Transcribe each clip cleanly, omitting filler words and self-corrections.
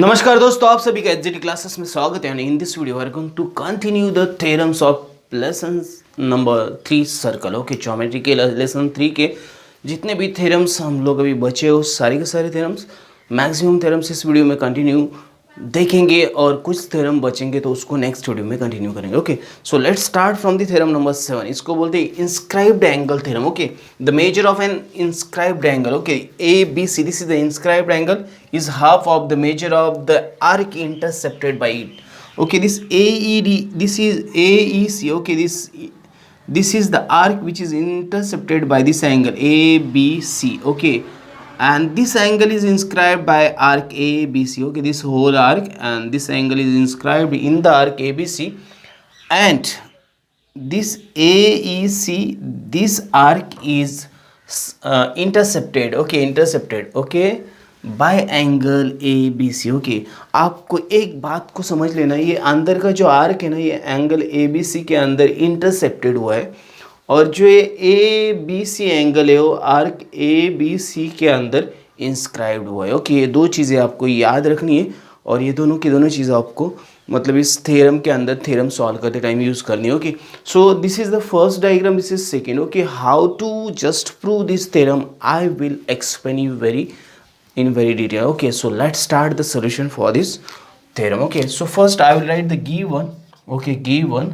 नमस्कार दोस्तों, आप सभी का एचजीटी क्लासेस में स्वागत है। In this video we are going to continue the theorems of lesson number 3 circle. Okay, geometry के लेसन 3 के जितने भी थ्योरम्स हम लोग अभी बचे हो, सारे के सारे थ्योरम्स, मैक्सिमम थ्योरम्स इस वीडियो में कंटिन्यू देखेंगे और कुछ थ्योरम बचेंगे तो उसको नेक्स्ट वीडियो में कंटिन्यू करेंगे। Okay, so let's start from the theorem number 7। इसको बोलते हैं inscribed angle theorem. Okay, the measure of an inscribed angle, okay, A B C, this is the inscribed angle is half of the measure of the arc intercepted by it. Okay, this AED, this is AEC. Okay, this is the arc which is intercepted by this angle ABC. Okay, and this angle is inscribed by arc ABC. Okay, this whole arc and this angle is inscribed in the arc ABC, and this AEC, this arc is intercepted. Okay, intercepted. Okay, by angle A B C. Okay, आपको एक बात को समझ लेना, ये अंदर का जो आर्क है ना, ये एंगल ए बी सी के अंदर इंटरसेप्टेड हुआ है, और जो ये ए बी सी एंगल है वो आर्क ए बी सी के अंदर इंस्क्राइब्ड हुआ है। ओके, ये दो चीज़ें आपको याद रखनी है, और ये दोनों की दोनों चीज़ें आपको मतलब इस थ्योरम के अंदर थ्योरम सॉल्व करते टाइम यूज़ करनी है। Okay, so this is the first diagram, this is second. Okay, how to just prove this theorem I will explain you in very detail. Okay, so let's start the solution for this theorem. Okay, so first I will write the given. Okay, given.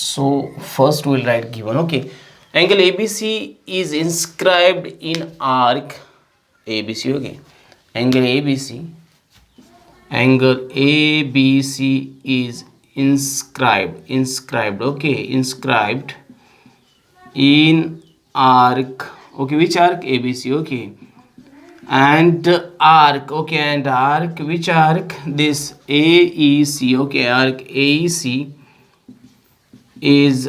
So first we'll write given. Okay, angle ABC is inscribed in arc ABC. Okay, angle ABC, angle ABC is inscribed. Okay, inscribed in arc. Okay, which arc? ABC. Okay, and arc. Okay, and arc, which arc? This AEC. Okay, arc AEC is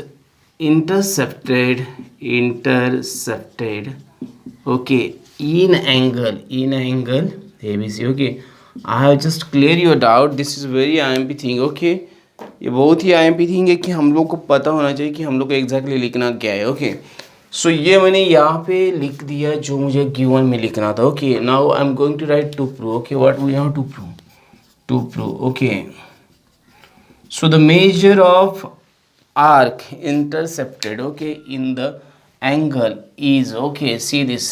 intercepted. Okay, in angle ABC. Okay, I have just clear your doubt. This is very IMP thing. Okay, ये बहुत ही IMP thing है कि हम लोग को पता होना चाहिए कि हम लोग को एग्जैक्टली लिखना क्या है। ओके, सो ये मैंने यहाँ पे लिख दिया जो मुझे गिवन में लिखना था। Okay, now I am going to write to prove. Okay, what we have to prove. Okay, so the measure of arc intercepted, okay, in the angle is, okay, see this,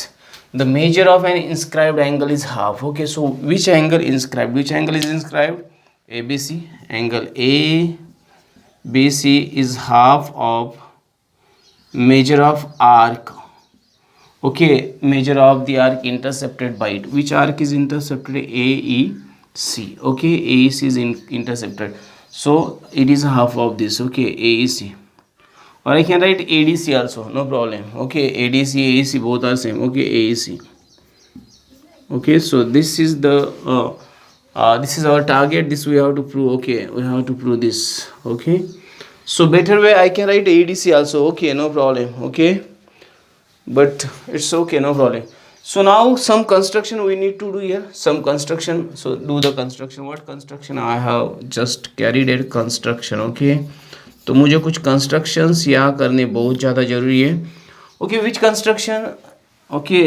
the measure of an inscribed angle is half. Okay, so which angle is inscribed? ABC. Angle ABC is half of measure of arc. Okay, measure of the arc intercepted by it. Which arc is intercepted? AEC. Okay, AEC is intercepted, so it is half of this. Okay, AEC, or I can write ADC also, no problem. Okay, ADC, AEC both are same. Okay, AEC. Okay, so this is the this is our target. This we have to prove. Okay, we have to prove this. Okay, so better way I can write ADC also. Okay, no problem. Okay, but it's okay, no problem. So now some construction we need to do here, some construction. So do the construction. What construction? I have just carried a construction. Okay, तो मुझे कुछ constructions यहाँ करने बहुत ज़्यादा ज़रूरी है। Okay, which construction? Okay,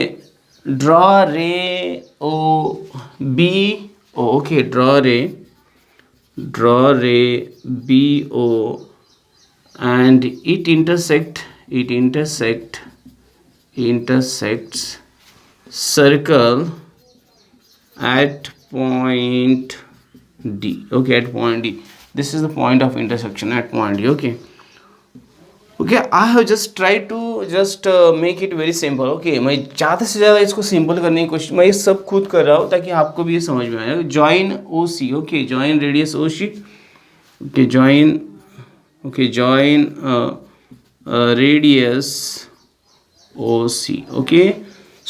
draw ray O B O. Okay, draw ray B O and it intersects circle at point D. Okay, at point D, this is the point of intersection at point D. Okay, I have just tried to just make it very simple. Okay, मैं ज़्यादा से ज़्यादा इसको simple करने की कोशिश, मैं ये सब खुद कर रहा हूँ ताकि आपको भी ये समझ में आए। Join OC. Okay, join radius OC. Okay, join radius OC. Okay,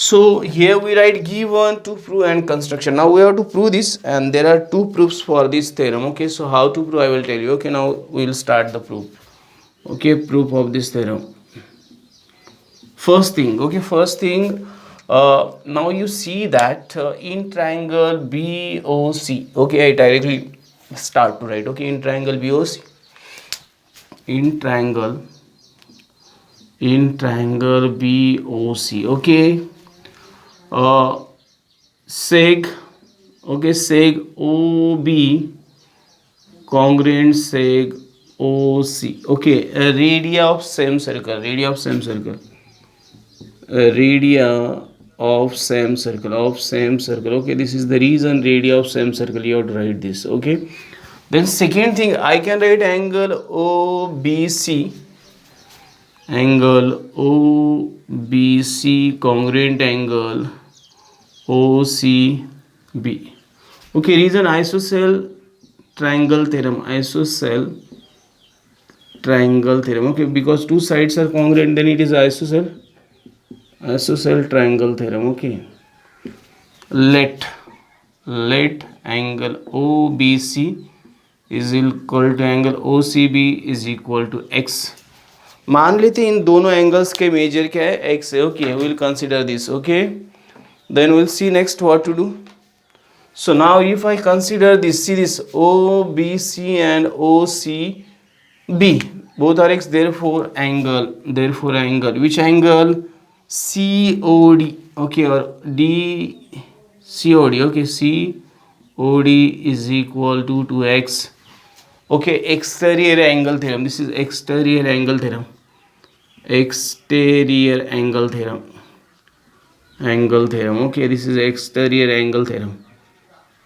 so here we write given to prove and construction. Now we have to prove this, and there are two proofs for this theorem. Okay, so how to prove I will tell you. Okay, now we will start the proof. Okay, proof of this theorem. First thing, now you see that in triangle BOC. Okay, I directly start to write. Okay, in triangle BOC, in triangle BOC. Okay, seg okay, seg OB congruent seg OC. Okay, radii of same circle, radii of same circle, radii of same circle, of same circle. Okay, this is the reason radii of same circle, you have to write this. Okay, then second thing, I can write angle OBC, angle OBC congruent angle OCB. Okay, reason isosceles triangle theorem, isosceles triangle theorem. Okay, because two sides are congruent, then it is isosceles triangle theorem. Okay, let angle OBC is equal to angle OCB is equal to x. मान लेते हैं इन दोनों angles के major क्या है, x है. Okay, will consider this. Okay, then we'll see next what to do. So now if I consider this, see this OBC and OCB, both are x, therefore angle which angle, COD. Okay, or DCOD. Okay, COD is equal to 2x. Okay, exterior angle theorem, this is exterior angle theorem, exterior angle theorem. Okay, this is exterior angle theorem.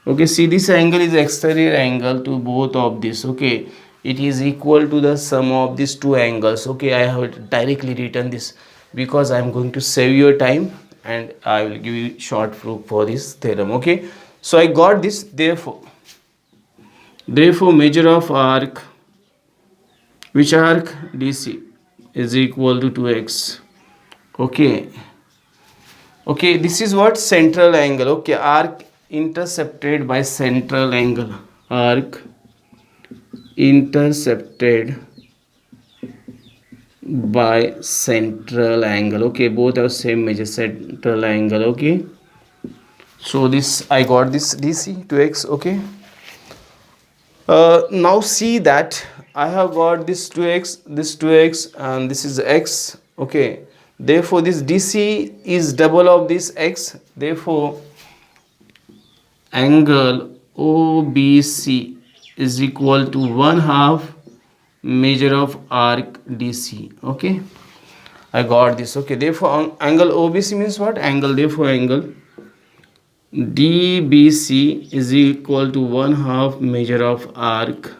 Okay, see this angle is exterior angle to both of this. Okay, it is equal to the sum of these two angles. Okay, I have directly written this because I am going to save your time and I will give you short proof for this theorem. Okay, so I got this. Therefore measure of arc, which arc, DC, is equal to 2x. Okay, this is what, central angle. Okay, arc intercepted by central angle, arc intercepted by central angle. Okay, both have same measure, central angle. Okay, so this, I got this DC 2x. Okay, now see that I have got this 2x, and this is x. Okay, therefore this DC is double of this x, therefore angle OBC is equal to 1/2 measure of arc DC. Okay, I got this. Okay, therefore angle OBC means what, angle, therefore angle DBC is equal to 1/2 measure of arc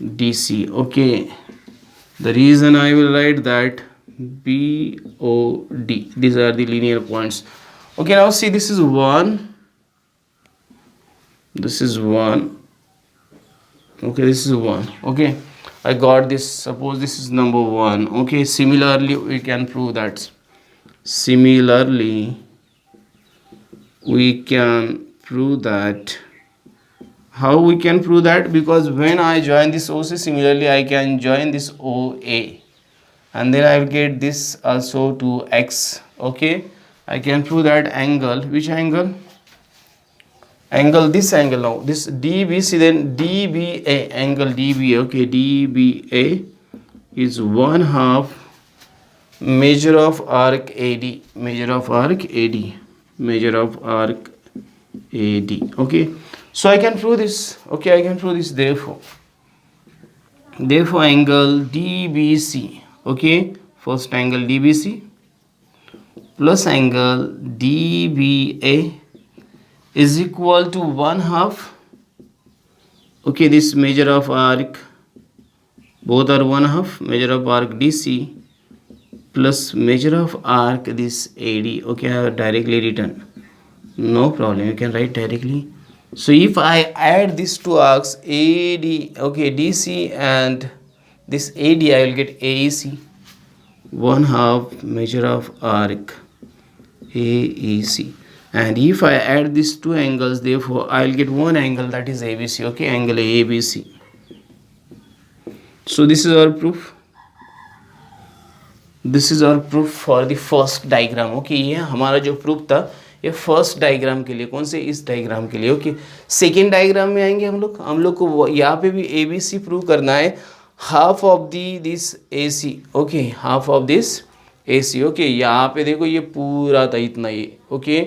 DC. Okay, the reason I will write that BOD, these are the linear points. Okay, now see, this is 1, this is 1. Okay, this is 1. Okay, I got this. Suppose this is number 1. Okay, similarly we can prove that. How we can prove that? Because when I join this OC, similarly I can join this OA, and then I will get this also to x. Okay, I can prove that angle, which angle, this angle. Now this DBC, then DBA, angle DBA. Okay, DBA is 1/2 measure of arc AD, measure of arc AD. Okay, so I can prove this. Okay, I can prove this. Therefore angle DBC, okay, first angle DBC plus angle DBA is equal to 1/2. Okay, this measure of arc, both are 1/2 measure of arc DC plus measure of arc this AD. Okay, I have directly written, no problem, you can write directly. So if I add these two arcs AD, okay, DC and this AD, I will get AEC, 1/2 measure of arc AEC. And if I add these two angles, therefore I will get one angle, that is ABC. Okay, angle ABC. So this is our proof. This is our proof for the first diagram. Okay, ये हमारा जो proof था ये first diagram के लिए. कौन से, इस डायग्राम के लिए. ओके, सेकेंड डायग्राम में आएंगे हम लोग को यहाँ पे भी ए बी सी प्रूव करना है, half of this A C. Okay, half of this A C. Okay, यहाँ पे देखो ये पूरा था इतना ये. ओके,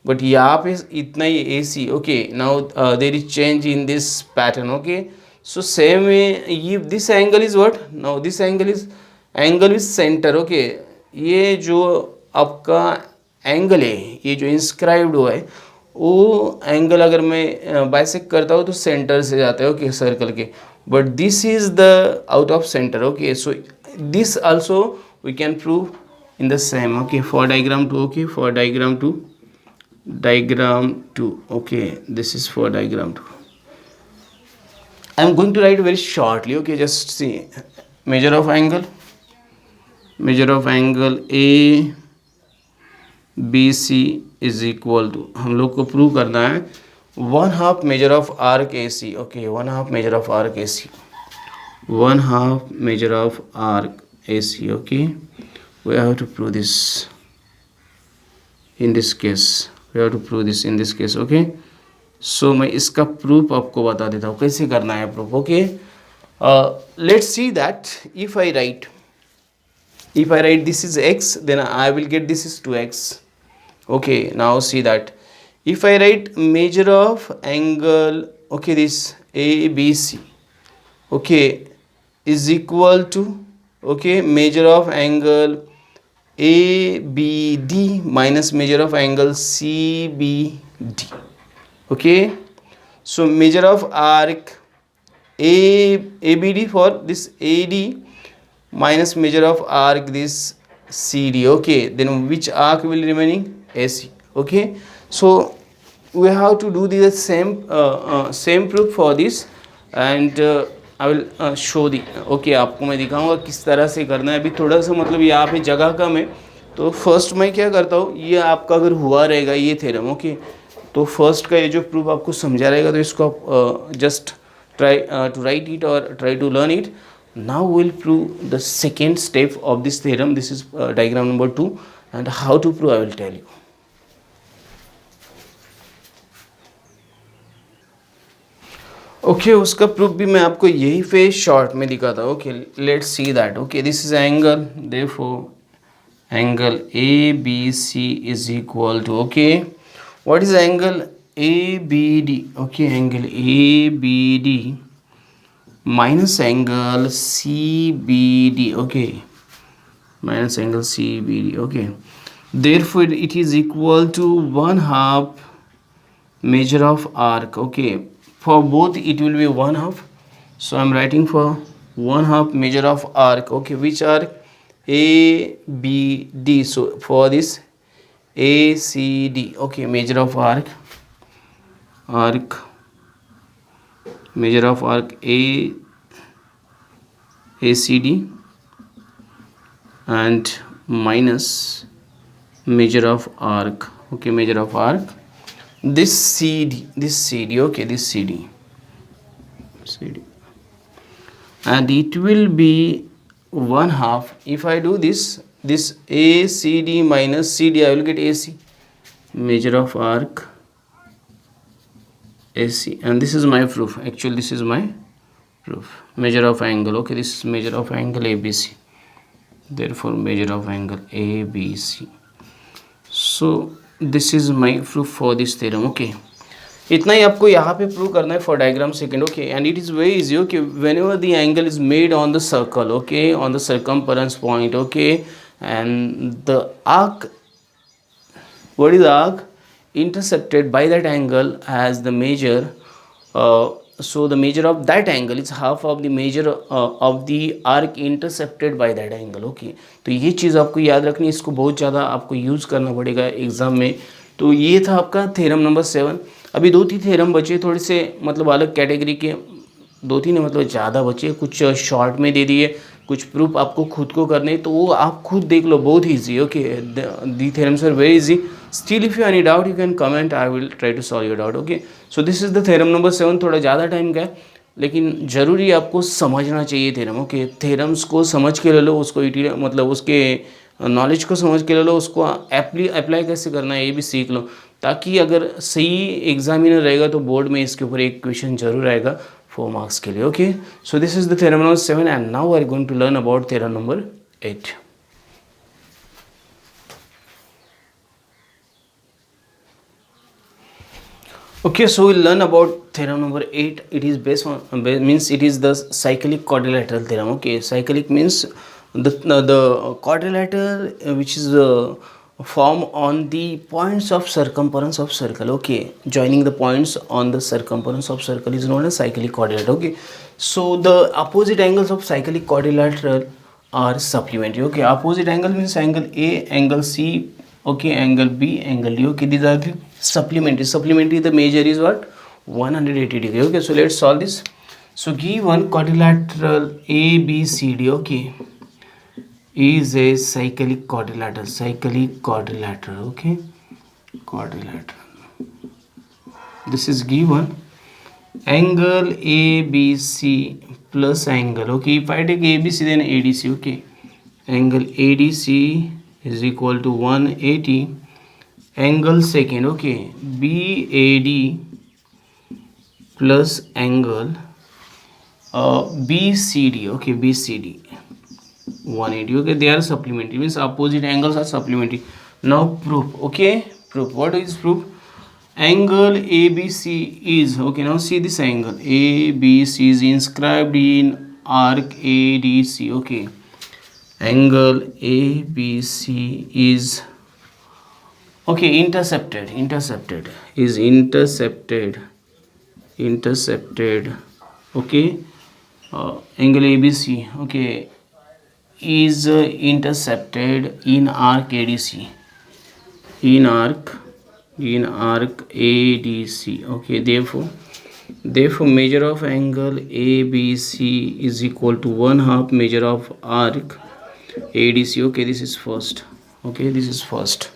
बट यहाँ पे इतना ही A C. Okay, now there is change in this pattern. Okay, so same way ये this angle is what, now this angle is centre. Okay, ये जो आपका एंगल है, ये जो इंस्क्राइब्ड हुआ है, वो एंगल अगर मैं बाइसेक्ट करता हूँ तो सेंटर से जाता है. ओके, सर्कल के. But this is the out of centre. Okay, so this also we can prove in the same. Okay, for diagram 2. Okay, for diagram 2. Okay, this is for diagram 2. I am going to write very shortly. Okay, just see. Measure of angle A B C is equal to, हम लोग को prove करना है 1/2 measure of arc AC. Okay, 1/2 measure of arc AC. 1/2 measure of arc AC. Okay, we have to prove this in this case. Okay, so मैं इसका proof आपको बता देता हूँ कैसे करना है proof. Okay, let's see that if I write this is x, then I will get this is 2x. Okay, now see that if I write measure of angle, okay, this ABC, okay, is equal to, okay, measure of angle ABD minus measure of angle CBD. Okay, so measure of arc ABD for this AD minus measure of arc this CD. Okay, then which arc will remaining? AC. Okay, so we have to do the same proof for this, and I will show the. Okay, आपको मैं दिखाऊंगा किस तरह से करना है. अभी थोड़ा सा मतलब यहाँ पे जगह कम है, तो फर्स्ट मैं क्या करता हूँ, ये आपका अगर हुआ रहेगा ये थ्योरम. ओके, तो फर्स्ट का ये जो प्रूफ आपको समझा रहेगा, तो इसको आप just try to write it और try to learn it. Now will prove the second step of this theorem. This is diagram number 2, and how to prove I will tell you. Okay, उसका proof भी मैं आपको यही पे short में दिखाता हूँ. Okay, let's see that. Okay, this is angle, therefore angle A B C is equal to, okay, what is angle A B D. Okay, angle A B D minus angle C B D. Okay, minus angle C B D. Okay, therefore it is equal to 1/2 measure of arc. Okay, for both it will be 1/2, so I'm writing for 1/2 measure of arc. Okay, which arc? ABD. So for this ACD. Okay, measure of arc measure of arc ACD and minus measure of arc. Okay, measure of arc this CD. Okay, this CD, and it will be 1/2. If I do this ACD minus CD, I will get AC, measure of arc AC, and this is my proof. Actually, this is my proof. Measure of angle. Okay, this is measure of angle ABC, therefore measure of angle ABC. So this is my proof for this theorem. Okay, इतना ही आपको यहाँ पे prove करना है for diagram second. Okay, and it is very easy. Okay, when ever the angle is made on the circle, okay, on the circumference point, okay, and the arc, what is the arc intercepted by that angle as the measure, so the measure of that angle is half of the measure of the arc intercepted by that angle. Okay, तो ये चीज़ आपको याद रखनी है, इसको बहुत ज़्यादा आपको यूज़ करना पड़ेगा एग्ज़ाम में. तो ये था आपका थ्योरम नंबर 7. अभी 2-3 थ्योरम बचे, थोड़े से मतलब अलग कैटेगरी के, 2-3 मतलब ज़्यादा बचे, कुछ शॉर्ट में दे दिए, कुछ प्रूफ आपको खुद को करने, तो वो आप खुद देख लो, बहुत easy. Okay, the theorems are very easy. Still if you any doubt you can comment, I will try to solve your doubt. Okay, so this is the theorem number 7. थोड़ा ज़्यादा टाइम का है, लेकिन ज़रूरी आपको समझना चाहिए थ्योरम. ओके, थ्योरम्स को समझ के ले लो, उसको मतलब उसके नॉलेज को समझ के ले लो, उसको अप्लाई कैसे करना है ये भी सीख लो, ताकि अगर सही एग्जामिनर रहेगा तो बोर्ड में इसके ऊपर एक क्वेश्चन जरूर आएगा 4 मार्क्स के लिए. Okay, so this is the theorem number 7, and now we are going to learn about theorem number 8. Okay, so we'll learn about theorem number 8. It is based on means it is the cyclic quadrilateral theorem. Okay, cyclic means the quadrilateral which is form on the points of circumference of circle. Okay, joining the points on the circumference of circle is known as cyclic quadrilateral. Okay, so the opposite angles of cyclic quadrilateral are supplementary. Okay, opposite angle means angle A, angle C, okay, angle B, angle D. Okay, these are the supplementary. The measure is what, 180 degree. Okay, so let's solve this. So given quadrilateral ABCD, okay, is a cyclic quadrilateral, okay, quadrilateral. This is given angle ABC plus angle, okay, if I take ABC then ADC, okay, angle ADC is equal to 180, angle second, okay, BAD plus angle BCD, okay, BCD 180. Okay, they are supplementary, means opposite angles are supplementary. Now proof. Okay, proof. What is proof? Angle ABC is, okay, now see this angle ABC is inscribed in arc ADC. Okay, angle ABC is, okay, intercepted okay, angle ABC, okay, is intercepted in arc ADC, in arc ADC. Okay, therefore measure of angle ABC is equal to 1/2 measure of arc ADC. Okay, this is first. Okay, this is first.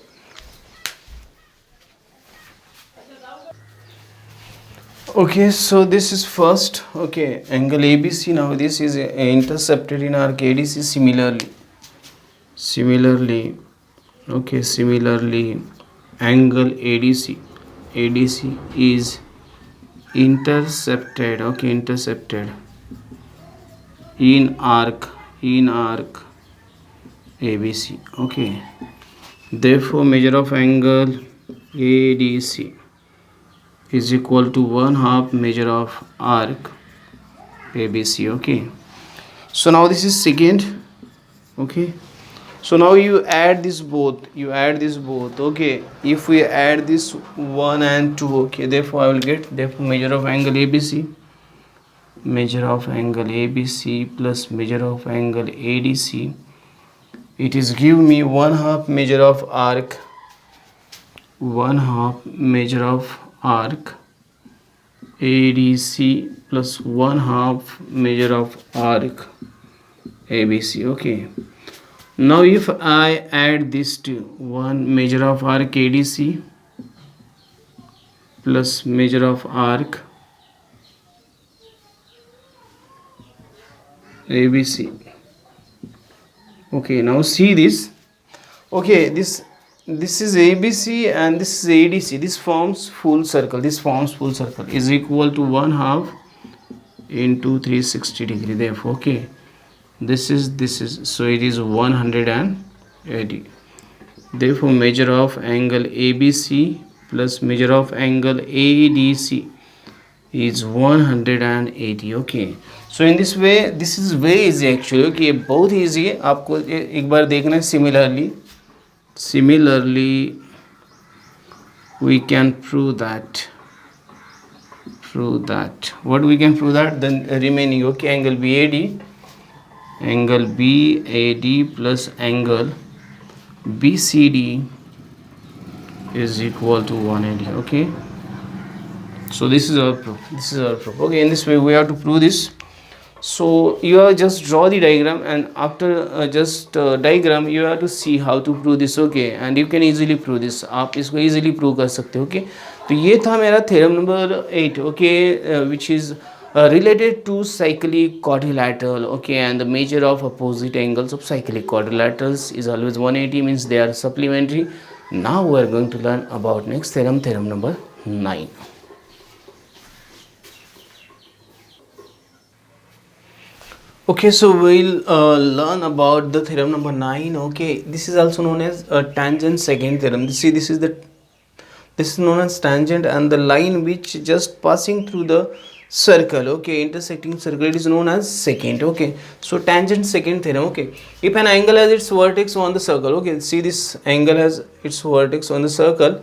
Okay, so this is first. Okay, angle ABC. Now this is intercepted in arc ADC. Similarly, okay, similarly angle ADC is intercepted, okay, intercepted in arc ABC. Okay, therefore measure of angle ADC is equal to 1/2 measure of arc ABC. Okay, so now this is second. Okay, so now you add this both, okay, if we add this 1 and 2, okay, therefore I will get, therefore measure of angle ABC plus measure of angle ADC, it is give me 1/2 measure of arc, 1/2 measure of arc ADC plus 1/2 measure of arc ABC. Okay, now if I add this to 1 measure of arc ADC plus measure of arc ABC, okay, now see this. Okay, this is ABC and this is ADC. This forms full circle. Is equal to 1/2 into 360 degree. Therefore, okay, this is so it is 180. Therefore measure of angle ABC plus measure of angle ADC is 180. Okay, so in this way this is very easy actually. Okay, बहुत easy है, आपको एक बार देखना है. Similarly we can prove that what we can prove that then remaining, okay, angle BAD plus angle BCD is equal to 180. Okay, so this is our proof. Okay, in this way we have to prove this. So you have just draw the diagram, and after diagram you have to see how to prove this. Okay, and you can easily prove this. आप इसको easily prove कर सकते हो. Okay, तो ये था मेरा theorem number 8. Okay, which is related to cyclic quadrilateral. Okay, and the measure of opposite angles of cyclic quadrilaterals is always 180, means they are supplementary. Now we are going to learn about next theorem number 9. Okay, so we'll learn about the theorem number 9. Okay, this is also known as tangent second theorem. See, this is this is known as tangent, and the line which just passing through the circle, okay, intersecting circle, it is known as secant. Okay, so tangent secant theorem. Okay, if an angle has its vertex on the circle, okay, see this angle has its vertex on the circle,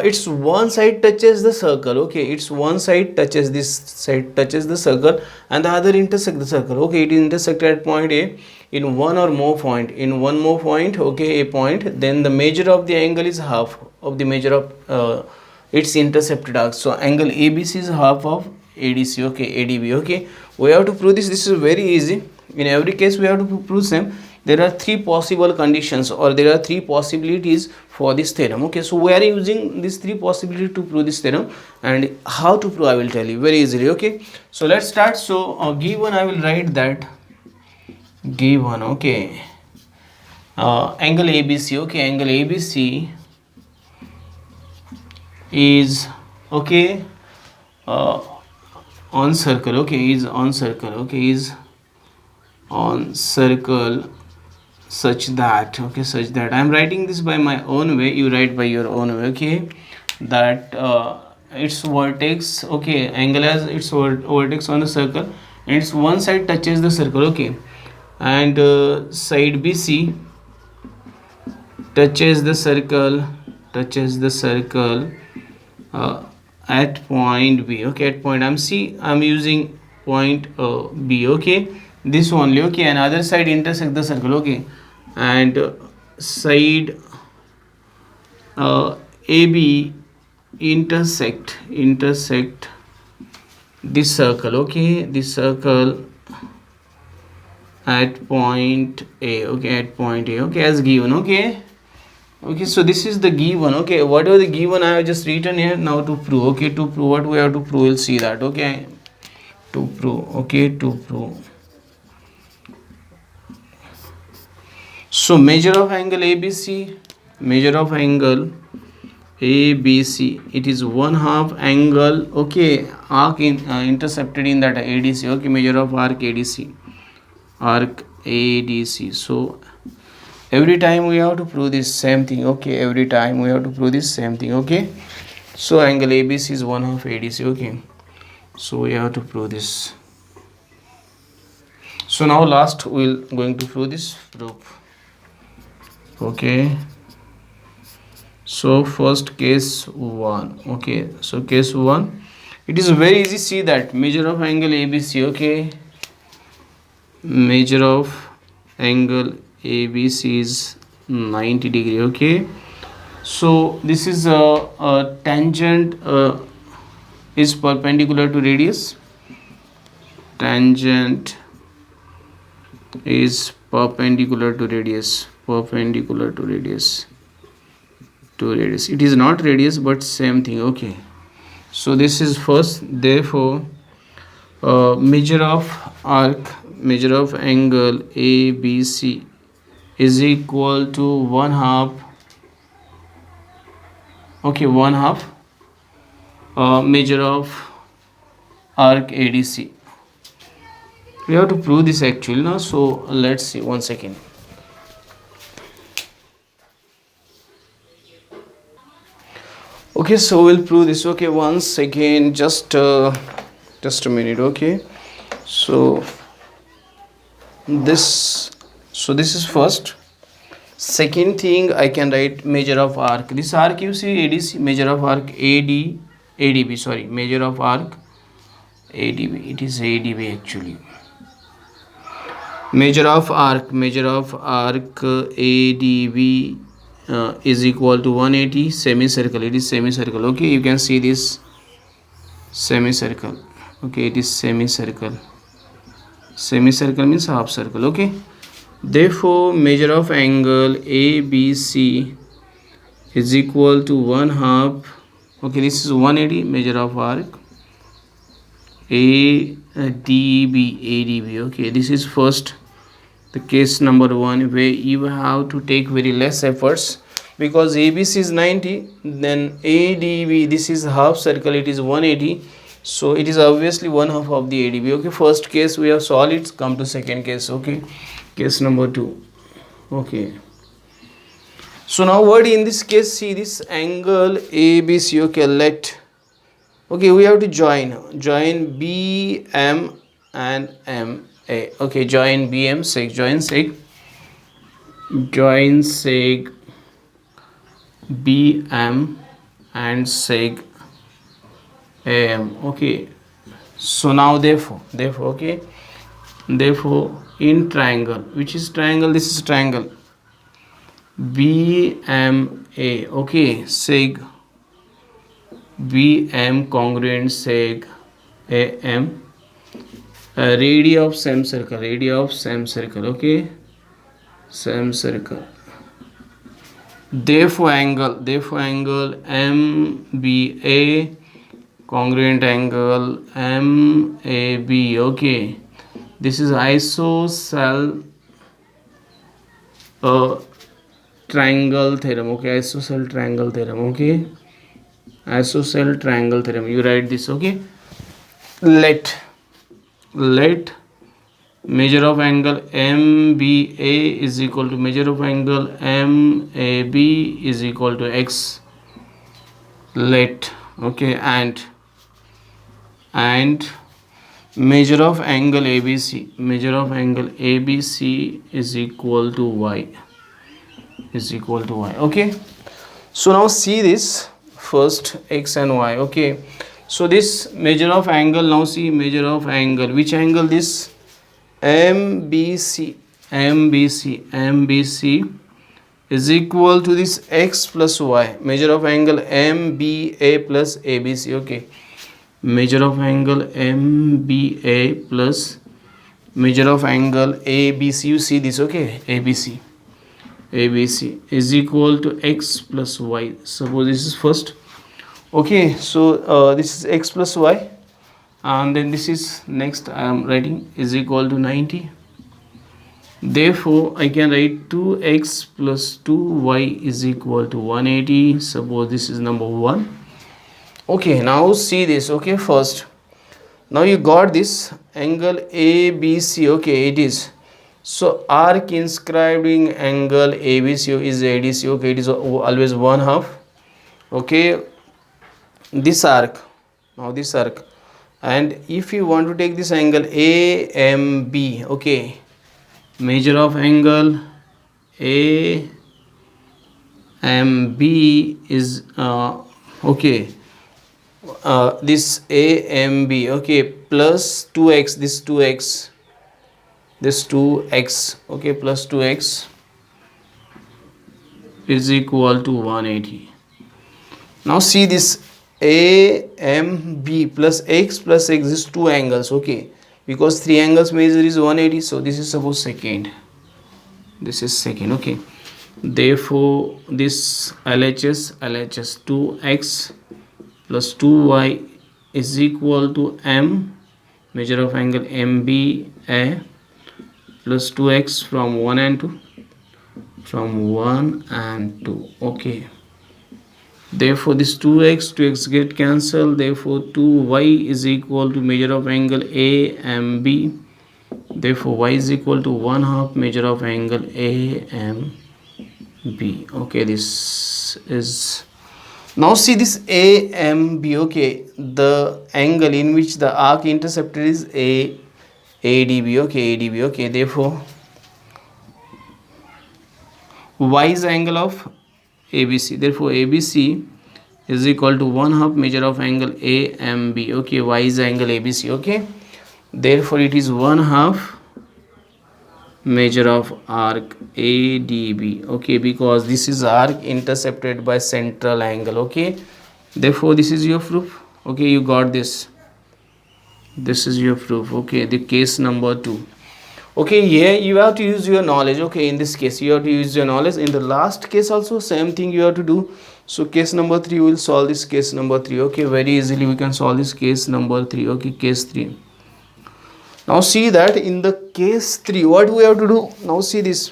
its one side touches the circle, okay, its one side touches, this side touches the circle, and the other intersect the circle, okay, it intersected at point A in one or more point, in one more point, okay, a point, then the measure of the angle is half of the measure of its intercepted arc. So angle ABC is half of ADC, okay, ADB. Okay, we have to prove this. This is very easy. In every case we have to prove same. There are three possible conditions, or there are three possibilities for this theorem. Okay, so we are using these three possibilities to prove this theorem, and how to prove I will tell you very easily. Okay, so let's start. So given, I will write that given, okay, angle ABC, okay, angle ABC is, okay, on circle, okay, is on circle, okay, is on circle such that, okay, such that, I am writing this by my own way, you write by your own way, okay, that its vertex, okay, angle has its vertex on the circle, and its one side touches the circle, okay, and side BC touches the circle, at point B, okay, at point I'm using point B, okay, this only, okay, and other side intersect the circle, okay, and side AB intersect this circle, okay, this circle at point A, okay, at point A, okay, as given, okay. Okay, so this is the given, okay, whatever the given I have just written here. Now to prove, okay, to prove what we have to prove, we'll see that, okay, to prove, okay, to prove. So measure of angle ABC, measure of angle ABC, it is one half angle, okay, arc intercepted in that ADC, okay, measure of arc ADC, so every time we have to prove this same thing, okay, every time we have to prove this same thing, okay. So angle ABC is one half ADC, okay, so we have to prove this. So now last we'll going to prove this proof, okay. So first case 1, okay, so case 1, it is very easy. See that measure of angle ABC, okay, measure of angle ABC is 90 degree, okay. So this is a tangent is perpendicular to radius, tangent is perpendicular to radius, it is not radius but same thing, okay. So this is first, therefore measure of angle ABC is equal to one half, okay, one half measure of arc ADC. We have to prove this actually now, so let's see, one second. Okay, so we'll prove this, okay, once again, just a minute, okay. So this is first. Second thing, I can write measure of arc, this arc you see ADC, measure of arc ADB, sorry, measure of arc ADB, it is ADB actually. Measure of arc ADB is equal to 180 semicircle, it is semicircle, okay, you can see this semicircle, okay, it is semicircle means half circle, okay. Therefore measure of angle ABC is equal to one half, okay, this is 180 measure of arc ADB, okay, this is first the case number 1, where you have to take very less efforts, because ABC is 90, then ADB, this is half circle, it is 180, so it is obviously one half of the ADB, okay. First case we have solved it, come to second case, okay, case number 2, okay. So now what in this case, see this angle ABC. Okay, okay, we have to join BM and MA. Okay, join BM sec, join sec BM and sec AM. Okay, so now therefore okay, therefore in triangle, which is triangle, this is triangle BMA. Okay, sec BM congruent sec AM, radii of same circle, okay, same circle. Therefore angle MBA congruent angle MAB. Okay, this is isosceles triangle theorem. Okay, isosceles triangle theorem. Okay, isosceles triangle theorem, you write this. Okay, let measure of angle MBA is equal to measure of angle MAB is equal to x. Let, okay, and measure of angle ABC is equal to y, okay. So now see this first, x and y. Okay, so this measure of angle, now see measure of angle, which angle? This MBC is equal to this x plus y, measure of angle MBA plus ABC. Okay, measure of angle MBA plus measure of angle ABC, you see this. Okay, ABC is equal to x plus y. Suppose this is first. Okay, so this is x plus y, and then this is next, I am writing is equal to 90. Therefore I can write 2x plus 2y is equal to 180. Suppose this is number 1. Okay, now see this. Okay, first, now you got this angle ABC. Okay, it is, so arc inscribed in angle ABC is ADC. Okay, it is always 1/2. Okay, this arc, now this arc, and if you want to take this angle AMB, okay, measure of angle AMB is okay, this AMB, okay, plus 2x, this 2x, okay, plus 2x is equal to 180. Now see this AMB plus x is 2 angles. Okay, because 3 angles measure is 180, so this is suppose second, this is second. Okay, therefore this LHS 2x plus 2y is equal to m, measure of angle MBA plus 2x from 1 and 2, okay. Therefore this 2x get cancelled, therefore 2y is equal to measure of angle AMB, therefore y is equal to 1/2 measure of angle AMB. Okay, this is, now see this AMB. Okay, the angle in which the arc intercepted is ADB. Okay, ADB. Okay, therefore y is angle of ABC, therefore ABC is equal to 1/2 measure of angle AMB. Okay, y is angle ABC. Okay, therefore it is 1/2 measure of arc ADB. Okay, because this is arc intercepted by central angle. Okay, therefore this is your proof. Okay, you got this, is your proof. Okay, the case number 2. Okay, here you have to use your knowledge. Okay, in this case you have to use your knowledge. In the last case also same thing you have to do. So case number 3, we will solve this case number 3. Okay, very easily we can solve this case number 3. Okay, case 3. Now see that in the case 3 what we have to do. Now see this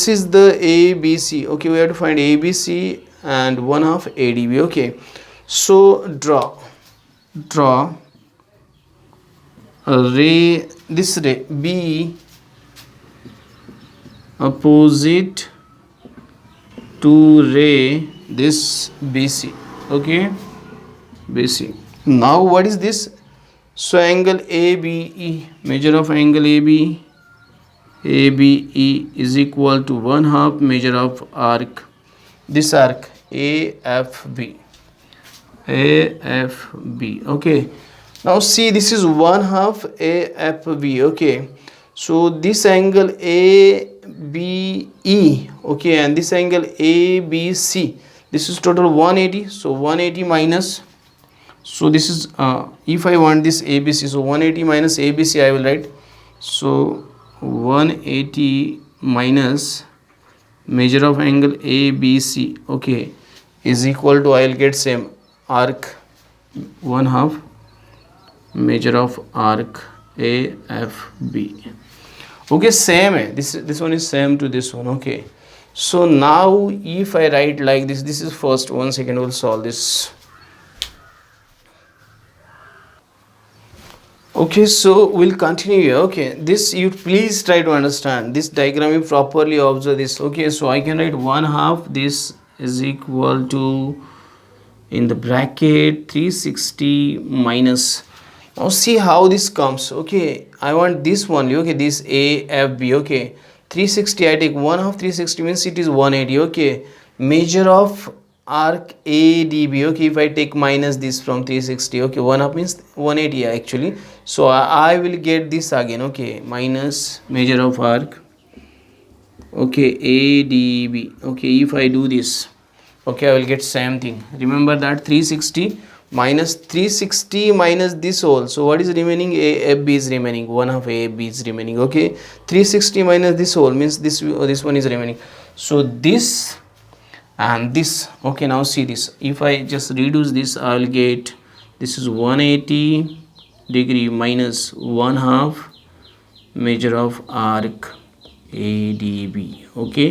is the ABC. Okay, we have to find ABC and 1/2 ADB. Okay, so draw a ray, this ray B opposite to ray this BC. Okay, BC. Now what is this? So angle ABE, measure of angle ABE is equal to 1/2 measure of arc. This arc AFB. AFB. Okay. Now see, this is 1/2 AFB. Okay. So this angle ABE. Okay, and this angle ABC. This is total 180. So 180 minus. So this is if I want this ABC, so 180 minus ABC I will write. So 180 minus measure of angle ABC, okay, is equal to, I will get same arc 1/2 measure of arc AFB. Okay, same hai. This one is same to this one. Okay, so now if I write like this, this is first. 1 second, we'll solve this. Okay, so we'll continue here. Okay, this you please try to understand this diagram, you properly observe this. Okay, so I can write 1/2 this is equal to, in the bracket, 360 minus. Now see how this comes. Okay, I want this one. Okay, this AFB. Okay, 360, I take 1/2 360 means it is 180. Okay, measure of arc ADB. Okay, if I take minus this from 360, okay, 1/2 means 180 actually. So I will get this again. Okay, minus measure of arc, okay, ADB. Okay, if I do this, okay, I will get same thing. Remember that 360 minus 360 minus this whole. So what is remaining? AFB is remaining. 1/2 AFB is remaining. Okay, 360 minus this whole means this one is remaining. So this and this. Okay, now see this. If I just reduce this, I will get, this is 180 degree minus 1/2 measure of arc ADB. Okay,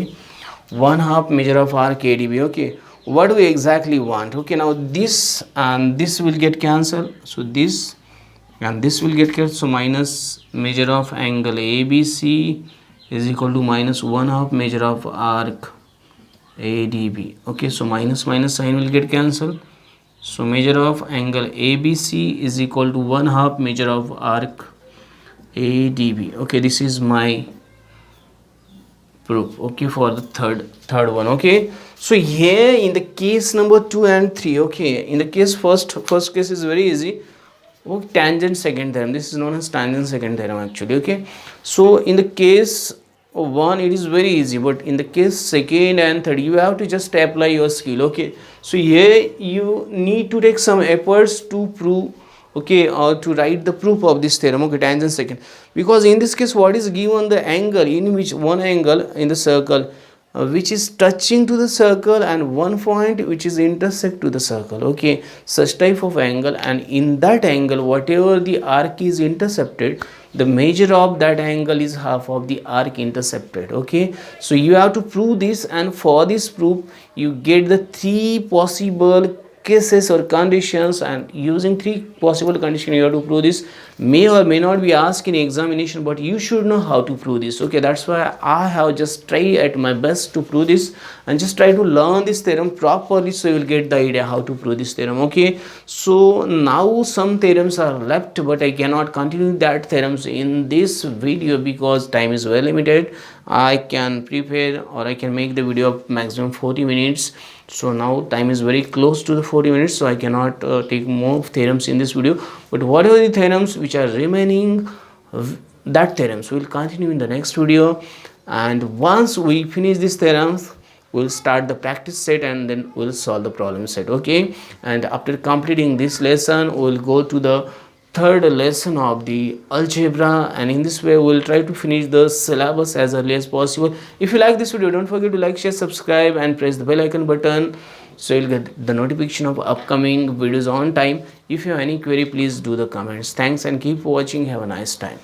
1/2 measure of arc ADB. Okay, what do we exactly want? Okay, now this and this will get cancelled. So this and this will get cancelled. So minus measure of angle ABC is equal to minus 1/2 measure of arc ADB. Okay, so minus minus sign will get cancelled. So measure of angle ABC is equal to 1/2 measure of arc ADB. Okay, this is my proof. Okay, for the third one. Okay, so here in the case number 2 and 3. Okay, in the case first case is very easy. Okay, tangent second theorem. This is known as tangent second theorem actually. Okay, so in the case 1 it is very easy, but in the case second and third you have to just apply your skill. Okay, so here you need to take some efforts to prove, okay, or to write the proof of this theorem. Okay, tangent second, because in this case what is given, the angle in which one angle in the circle which is touching to the circle and one point which is intersect to the circle. Okay, such type of angle, and in that angle whatever the arc is intercepted, the measure of that angle is half of the arc intercepted. Okay, so you have to prove this, and for this proof you get the 3 possible cases or conditions, and using 3 possible conditions you have to prove this. May or may not be asked in examination, but you should know how to prove this. Okay, that's why I have just tried at my best to prove this, and just try to learn this theorem properly, so you will get the idea how to prove this theorem. Okay, so now some theorems are left, but I cannot continue that theorems in this video because time is very limited. I can prepare, or I can make the video of maximum 40 minutes. So now time is very close to the 40 minutes, so I cannot take more theorems in this video. But whatever the theorems which are remaining, that theorems will continue in the next video. And once we finish these theorems, we'll start the practice set, and then we'll solve the problem set. Okay, and after completing this lesson, we'll go to the third lesson of the algebra, and in this way we'll try to finish the syllabus as early as possible. If you like this video, don't forget to like, share, subscribe, and press the bell icon button, so you'll get the notification of upcoming videos on time. If you have any query, please do the comments. Thanks, and keep watching. Have a nice time.